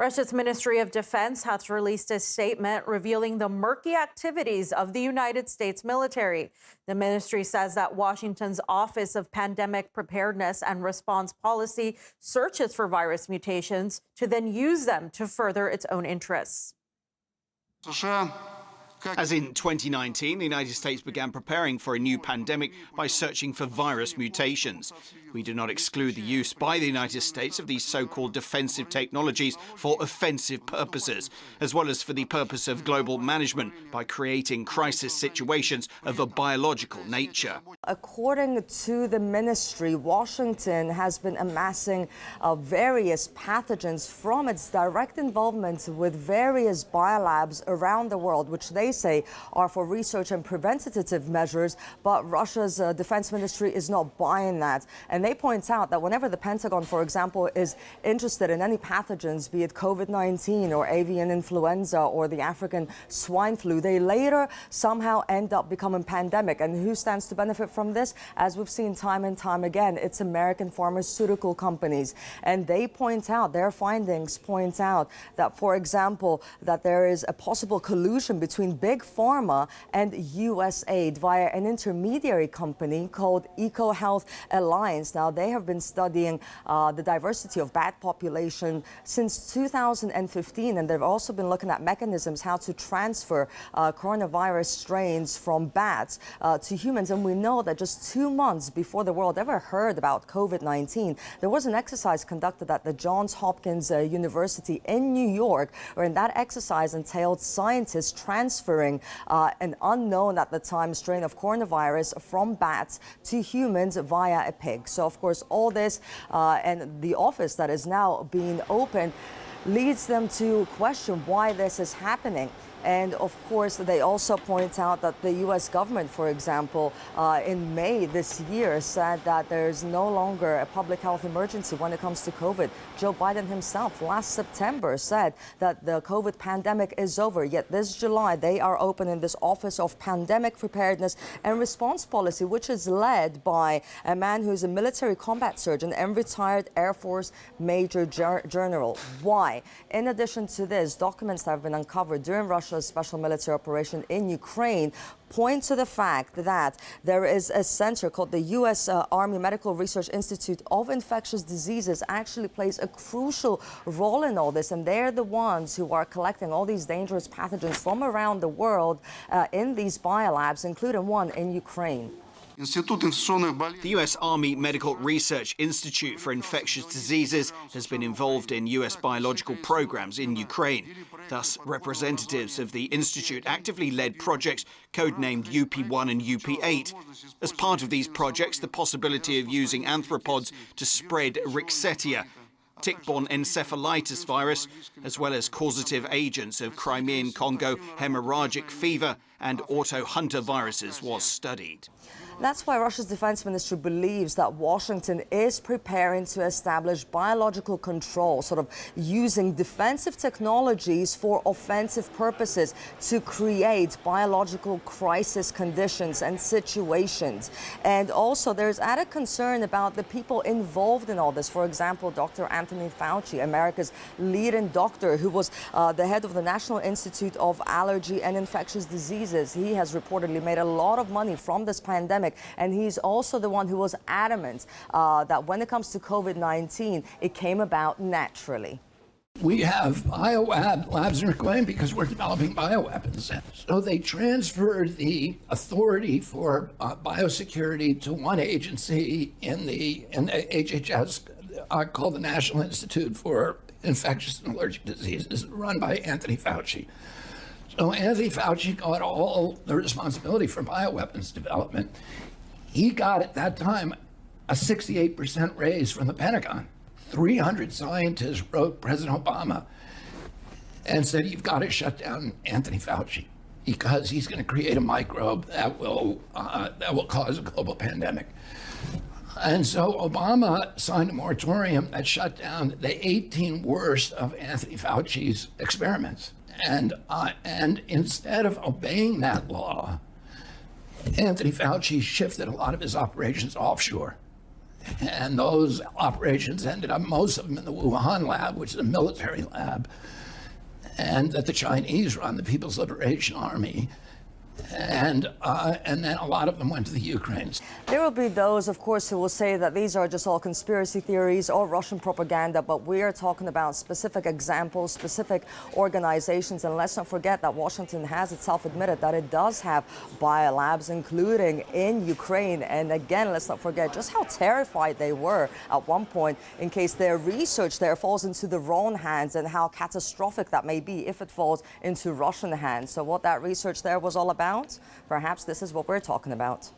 Russia's Ministry of Defense has released a statement revealing the murky activities of the United States military. The ministry says that Washington's Office of Pandemic Preparedness and Response Policy searches for virus mutations to then use them to further its own interests. As in 2019, the United States began preparing for a new pandemic by searching for virus mutations. We do not exclude the use by the United States of these so-called defensive technologies for offensive purposes, as well as for the purpose of global management by creating crisis situations of a biological nature. According to the ministry, Washington has been amassing various pathogens from its direct involvement with various biolabs around the world, which they say are for research and preventative measures, but Russia's defense ministry is not buying that. And they point out that whenever the Pentagon, for example, is interested in any pathogens, be it COVID-19 or avian influenza or the African swine flu, they later somehow end up becoming pandemic. And who stands to benefit from this? As we've seen time and time again, it's American pharmaceutical companies. And they point out, their findings point out that, for example, that there is a possible collusion between Big Pharma and USAID via an intermediary company called EcoHealth Alliance. Now, they have been studying the diversity of bat population since 2015, and they've also been looking at mechanisms how to transfer coronavirus strains from bats to humans. And we know that just 2 months before the world ever heard about COVID-19, there was an exercise conducted at the Johns Hopkins University in New York, where in that exercise entailed scientists transferring an unknown at the time strain of coronavirus from bats to humans via a pig. So, of course, all this and the office that is now being opened leads them to question why this is happening. And of course, they also point out that the U.S. government, for example, in May this year said that there's no longer a public health emergency when it comes to COVID. Joe Biden himself last September said that the COVID pandemic is over. Yet this July, they are opening this Office of Pandemic Preparedness and Response Policy, which is led by a man who's a military combat surgeon and retired Air Force Major General. Why? In addition to this, documents that have been uncovered during Russia's special military operation in Ukraine point to the fact that there is a center called the U.S. Army Medical Research Institute of Infectious Diseases actually plays a crucial role in all this, and they're the ones who are collecting all these dangerous pathogens from around the world in these biolabs, including one in Ukraine. The U.S. Army Medical Research Institute for Infectious Diseases has been involved in U.S. biological programs in Ukraine. Thus, representatives of the institute actively led projects codenamed UP1 and UP8. As part of these projects, the possibility of using arthropods to spread Rickettsia, tick-borne encephalitis virus, as well as causative agents of Crimean Congo hemorrhagic fever and auto-hunter viruses was studied. That's why Russia's defense ministry believes that Washington is preparing to establish biological control, sort of using defensive technologies for offensive purposes to create biological crisis conditions and situations. And also there's added concern about the people involved in all this. For example, Dr. Anthony Fauci, America's leading doctor, who was the head of the National Institute of Allergy and Infectious Diseases. He has reportedly made a lot of money from this pandemic. And he's also the one who was adamant that when it comes to COVID-19, it came about naturally. We have labs in Ukraine because we're developing bioweapons. So they transferred the authority for biosecurity to one agency in the HHS called the National Institute for Infectious and Allergic Diseases, run by Anthony Fauci. So Anthony Fauci got all the responsibility for bioweapons development. He got at that time a 68% raise from the Pentagon. 300 scientists wrote President Obama and said, you've got to shut down Anthony Fauci because he's going to create a microbe that will cause a global pandemic. And so Obama signed a moratorium that shut down the 18 worst of Anthony Fauci's experiments. And instead of obeying that law, Anthony Fauci shifted a lot of his operations offshore. And those operations ended up, most of them in the Wuhan lab, which is a military lab, and that the Chinese run, the People's Liberation Army. And then a lot of them went to the Ukraine. There will be those, of course, who will say that these are just all conspiracy theories or Russian propaganda, but we are talking about specific examples, specific organizations. And let's not forget that Washington has itself admitted that it does have biolabs, including in Ukraine. And again, let's not forget just how terrified they were at one point in case their research there falls into the wrong hands, and how catastrophic that may be if it falls into Russian hands. So what that research there was all about, perhaps this is what we're talking about.